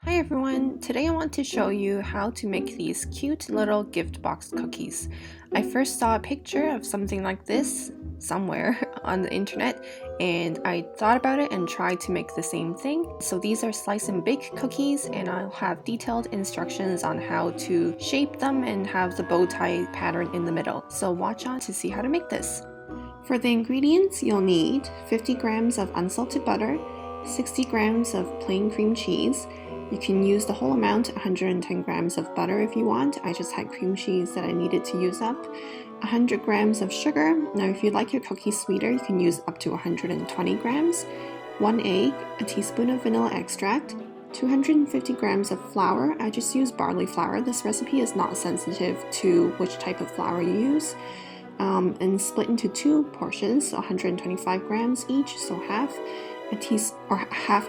Hi everyone! Today I want to show you how to make these cute little gift box cookies. I first saw a picture of something like this somewhere on the internet and I thought about it and tried to make the same thing. So these are slice and bake cookies and I'll have detailed instructions on how to shape them and have the bow tie pattern in the middle. So watch on to see how to make this. For the ingredients, you'll need 50 grams of unsalted butter, 60 grams of plain cream cheese. You can use the whole amount, 110 grams of butter if you want. I just had cream cheese that I needed to use up. 100 grams of sugar. Now if you'd like your cookies sweeter, you can use up to 120 grams. 1 egg, a teaspoon of vanilla extract, 250 grams of flour. I just use barley flour. This recipe is not sensitive to which type of flour you use. And split into two portions, so 125 grams each, so half a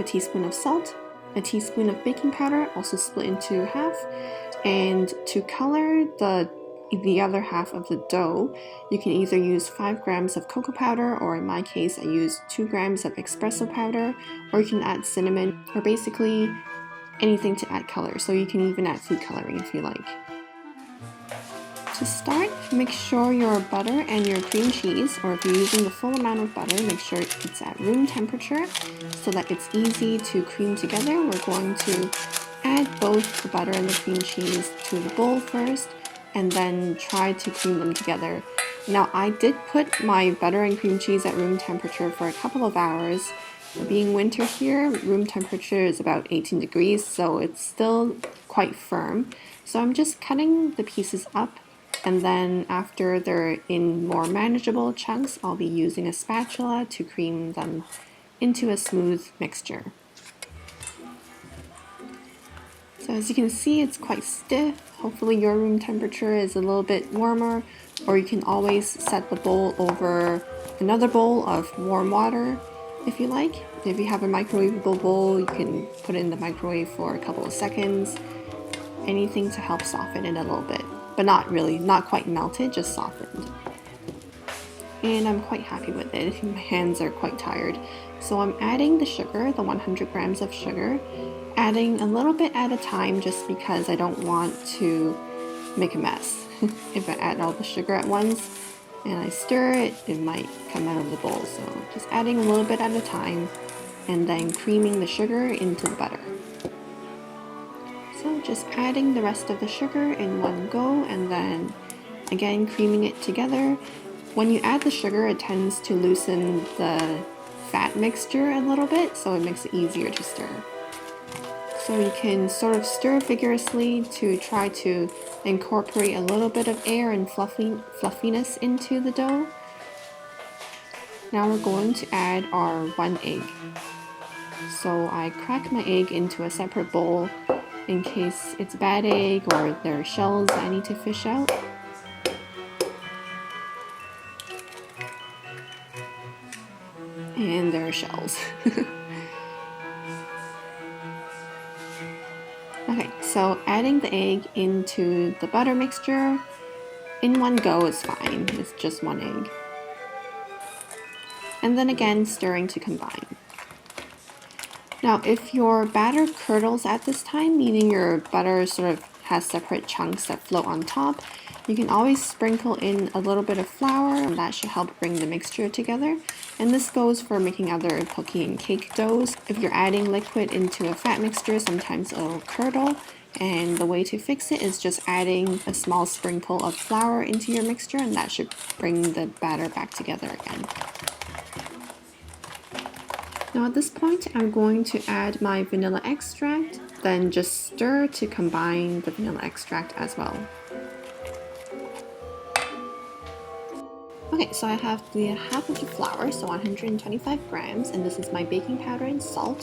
teaspoon of salt, a teaspoon of baking powder, also split into half. And to color the other half of the dough, you can either use 5 grams of cocoa powder, or in my case I use 2 grams of espresso powder, or you can add cinnamon, or basically anything to add color, so you can even add food coloring if you like. To start, make sure your butter and your cream cheese, or if you're using the full amount of butter, make sure it's at room temperature so that it's easy to cream together. We're going to add both the butter and the cream cheese to the bowl first and then try to cream them together. Now I did put my butter and cream cheese at room temperature for a couple of hours. Being winter here, room temperature is about 18 degrees, so it's still quite firm. So I'm just cutting the pieces up, and then after they're in more manageable chunks, I'll be using a spatula to cream them into a smooth mixture. So as you can see, it's quite stiff. Hopefully your room temperature is a little bit warmer, or you can always set the bowl over another bowl of warm water if you like. If you have a microwavable bowl, you can put it in the microwave for a couple of seconds. Anything to help soften it a little bit, but not quite melted, just softened. And I'm quite happy with it. My hands are quite tired. So I'm adding the sugar, the 100 grams of sugar, adding a little bit at a time just because I don't want to make a mess. If I add all the sugar at once and I stir it, it might come out of the bowl. So just adding a little bit at a time and then creaming the sugar into the butter. So just adding the rest of the sugar in one go and then again creaming it together. When you add the sugar, it tends to loosen the fat mixture a little bit, so it makes it easier to stir. So you can sort of stir vigorously to try to incorporate a little bit of air and fluffiness into the dough. Now we're going to add our 1 egg. So I crack my egg into a separate bowl in case it's a bad egg or there are shells that I need to fish out. And there are shells. Okay, so adding the egg into the butter mixture in one go is fine. It's just 1 egg. And then again stirring to combine. Now if your batter curdles at this time, meaning your butter sort of has separate chunks that float on top, you can always sprinkle in a little bit of flour, and that should help bring the mixture together. And this goes for making other cookie and cake doughs. If you're adding liquid into a fat mixture, sometimes it'll curdle, and the way to fix it is just adding a small sprinkle of flour into your mixture, and that should bring the batter back together again. Now at this point, I'm going to add my vanilla extract, then just stir to combine the vanilla extract as well. Okay, so I have the half of the flour, so 125 grams, and this is my baking powder and salt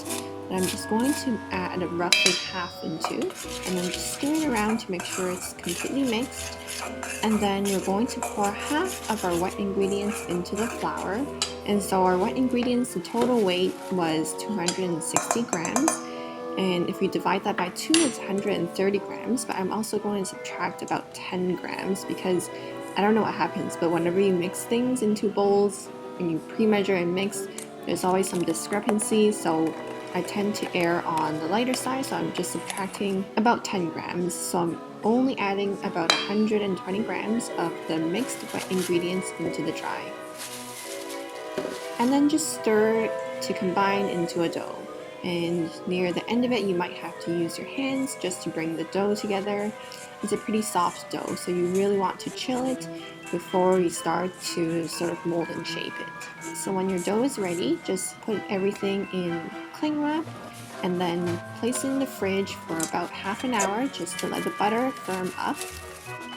that I'm just going to add roughly half into, and then just stir it around to make sure it's completely mixed. And then we're going to pour half of our wet ingredients into the flour. And so our wet ingredients, the total weight was 260 grams. And if you divide that by 2, it's 130 grams, but I'm also going to subtract about 10 grams because I don't know what happens, but whenever you mix things into bowls and you pre-measure and mix, there's always some discrepancy, so I tend to err on the lighter side, so I'm just subtracting about 10 grams. So I'm only adding about 120 grams of the mixed wet ingredients into the dry. And then just stir to combine into a dough. And near the end of it, you might have to use your hands just to bring the dough together. It's a pretty soft dough, so you really want to chill it before you start to sort of mold and shape it. So when your dough is ready, just put everything in cling wrap and then place it in the fridge for about half an hour just to let the butter firm up.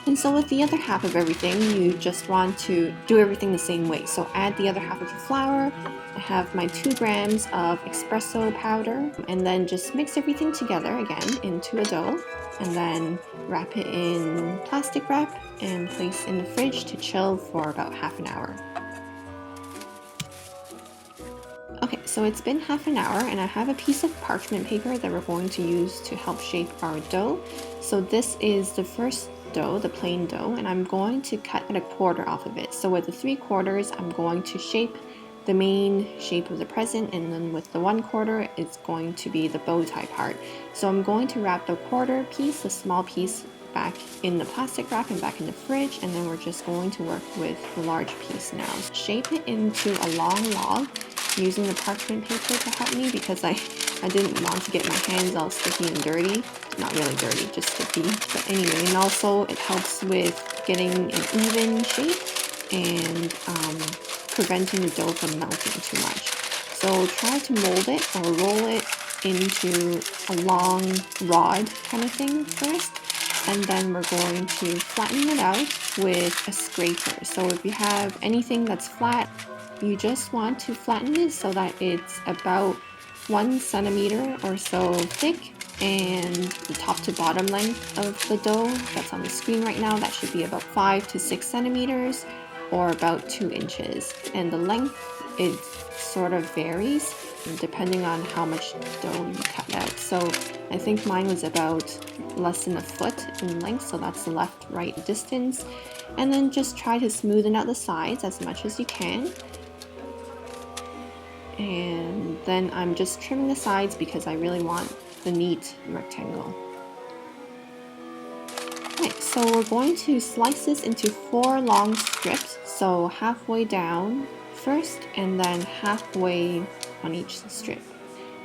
And so with the other half of everything, you just want to do everything the same way. So add the other half of the flour. I have my 2 grams of espresso powder, and then just mix everything together again into a dough, and then wrap it in plastic wrap and place in the fridge to chill for about half an hour. Okay, so it's been half an hour and I have a piece of parchment paper that we're going to use to help shape our dough. So this is the first dough, the plain dough, and I'm going to cut at 1/4 off of it. So with the 3/4, I'm going to shape the main shape of the present, and then with the 1/4, it's going to be the bow tie part. So I'm going to wrap the 1/4 piece, the small piece, back in the plastic wrap and back in the fridge, and then we're just going to work with the large piece now. Shape it into a long log using the parchment paper to help me because I didn't want to get my hands all sticky and dirty. Not really dirty, just sticky. But anyway, and also it helps with getting an even shape and preventing the dough from melting too much. So try to mold it or roll it into a long rod kind of thing first, and then we're going to flatten it out with a scraper. So if you have anything that's flat, you just want to flatten it so that it's about 1 centimeter or so thick, and the top to bottom length of the dough that's on the screen right now, that should be about 5 to 6 centimeters or about 2 inches. And the length, it sort of varies depending on how much dough you cut out. So I think mine was about less than a foot in length, so that's the left-right distance. And then just try to smoothen out the sides as much as you can. And then I'm just trimming the sides because I really want the neat rectangle. Okay, so we're going to slice this into 4 long strips, so halfway down first and then halfway on each strip.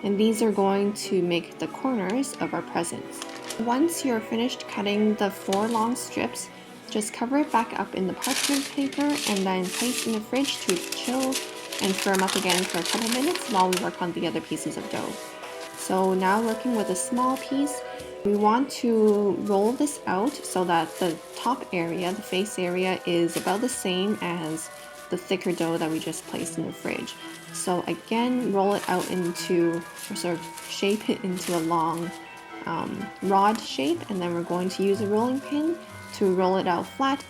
And these are going to make the corners of our presents. Once you're finished cutting the 4 long strips, just cover it back up in the parchment paper and then place in the fridge to chill and firm up again for a couple minutes while we work on the other pieces of dough. So now working with a small piece, we want to roll this out so that the top area, the face area, is about the same as the thicker dough that we just placed in the fridge. So again, roll it out into, or sort of shape it into a long rod shape, and then we're going to use a rolling pin to roll it out flat.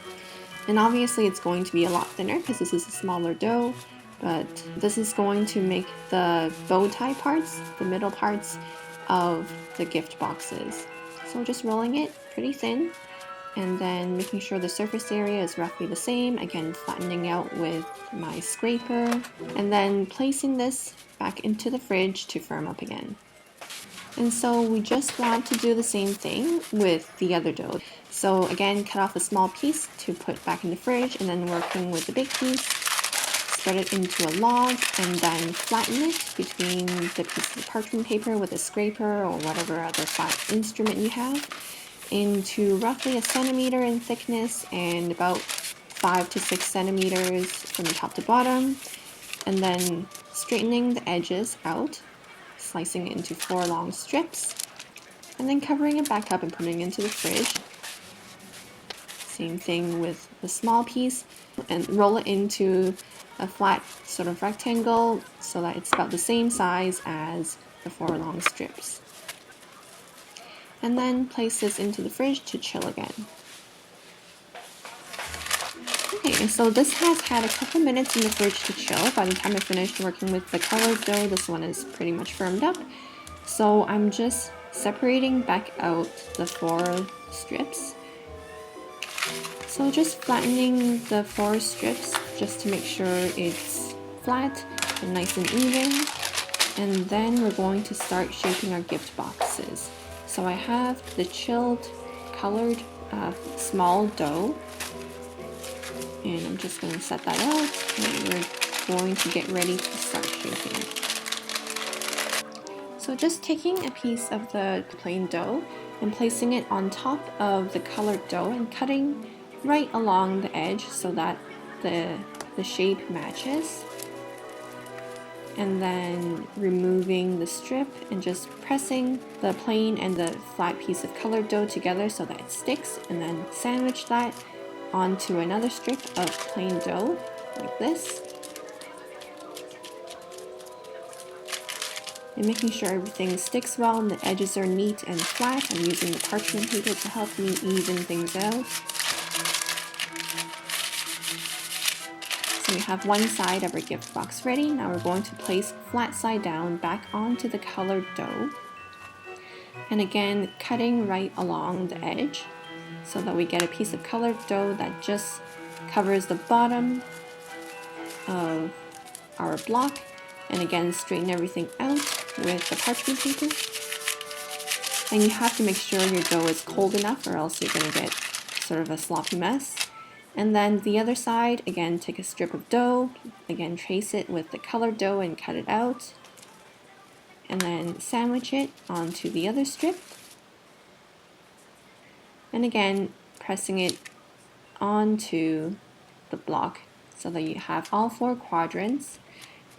And obviously it's going to be a lot thinner because this is a smaller dough, but this is going to make the bow tie parts, the middle parts of the gift boxes. So just rolling it pretty thin and then making sure the surface area is roughly the same, again flattening out with my scraper, and then placing this back into the fridge to firm up again. And so we just want to do the same thing with the other dough. So again, cut off a small piece to put back in the fridge, and then working with the big piece, spread it into a log and then flatten it between the pieces of parchment paper with a scraper or whatever other flat instrument you have into roughly 1 centimeter in thickness and about 5 to 6 centimeters from the top to bottom, and then straightening the edges out, slicing it into 4 long strips, and then covering it back up and putting it into the fridge. Same thing with the small piece, and roll it into a flat sort of rectangle so that it's about the same size as the 4 long strips. And then place this into the fridge to chill again. Okay, so this has had a couple minutes in the fridge to chill. By the time I finished working with the colored dough, this one is pretty much firmed up. So I'm just separating back out the 4 strips. So just flattening the 4 strips just to make sure it's flat and nice and even. And then we're going to start shaping our gift boxes. So I have the chilled colored small dough, and I'm just going to set that out, and we're going to get ready to start shaping. So just taking a piece of the plain dough and placing it on top of the colored dough and cutting right along the edge so that the shape matches. And then removing the strip and just pressing the plain and the flat piece of colored dough together so that it sticks, and then sandwich that onto another strip of plain dough like this. And making sure everything sticks well and the edges are neat and flat. I'm using the parchment paper to help me even things out. So we have one side of our gift box ready. Now we're going to place flat side down back onto the colored dough. And again, cutting right along the edge so that we get a piece of colored dough that just covers the bottom of our block. And again, straighten everything out with the parchment paper. And you have to make sure your dough is cold enough or else you're going to get sort of a sloppy mess. And then the other side, again, take a strip of dough, again trace it with the colored dough and cut it out. And then sandwich it onto the other strip. And again, pressing it onto the block so that you have all four quadrants.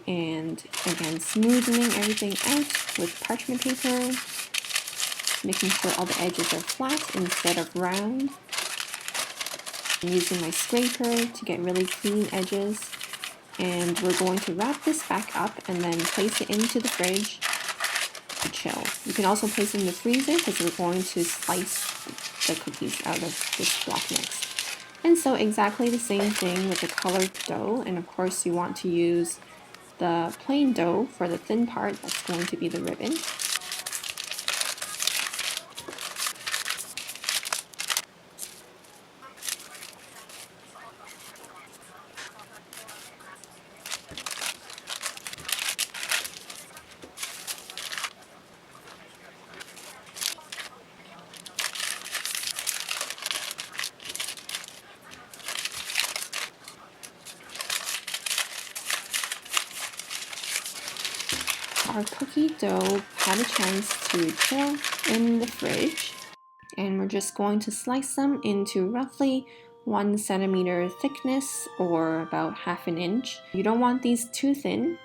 And again, smoothing everything out with parchment paper, making sure all the edges are flat instead of round. I'm using my scraper to get really clean edges, and we're going to wrap this back up and then place it into the fridge to chill. You can also place it in the freezer because we're going to slice the cookies out of this block next. And so exactly the same thing with the colored dough, and of course you want to use the plain dough for the thin part. That's going to be the ribbon. Our cookie dough had a chance to chill in the fridge, and we're just going to slice them into roughly 1 centimeter thickness or about ½ an inch. You don't want these too thin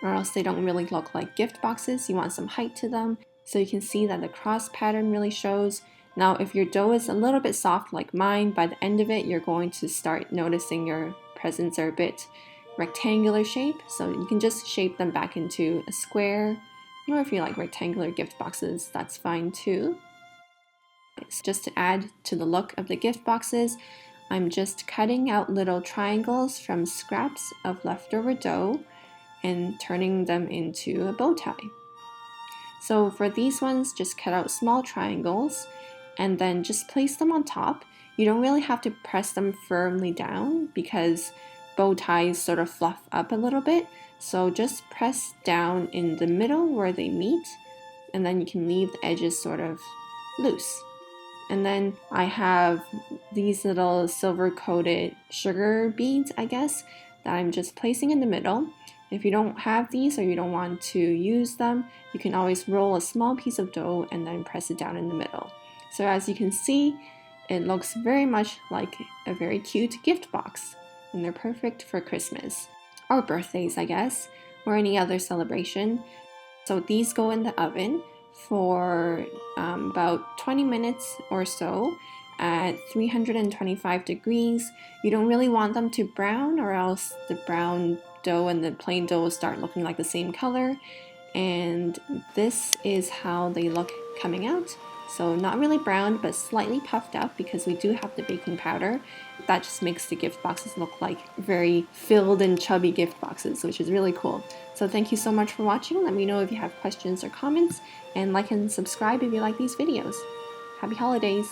or else they don't really look like gift boxes. You want some height to them so you can see that the cross pattern really shows. Now if your dough is a little bit soft like mine, by the end of it you're going to start noticing your presents are a bit rectangular shape, so you can just shape them back into a square, or if you like rectangular gift boxes, that's fine too. Just to add to the look of the gift boxes, I'm just cutting out little triangles from scraps of leftover dough and turning them into a bow tie. So for these ones, just cut out small triangles and then just place them on top. You don't really have to press them firmly down because bow ties sort of fluff up a little bit, so just press down in the middle where they meet, and then you can leave the edges sort of loose. And then I have these little silver coated sugar beads, I guess, that I'm just placing in the middle. If you don't have these or you don't want to use them, you can always roll a small piece of dough and then press it down in the middle. So as you can see, it looks very much like a very cute gift box. And they're perfect for Christmas or birthdays, I guess, or any other celebration. So these go in the oven for about 20 minutes or so at 325 degrees. You don't really want them to brown or else the brown dough and the plain dough will start looking like the same color. And this is how they look coming out. So not really brown, but slightly puffed up because we do have the baking powder. That just makes the gift boxes look like very filled and chubby gift boxes, which is really cool. So thank you so much for watching. Let me know if you have questions or comments, and like and subscribe if you like these videos. Happy holidays!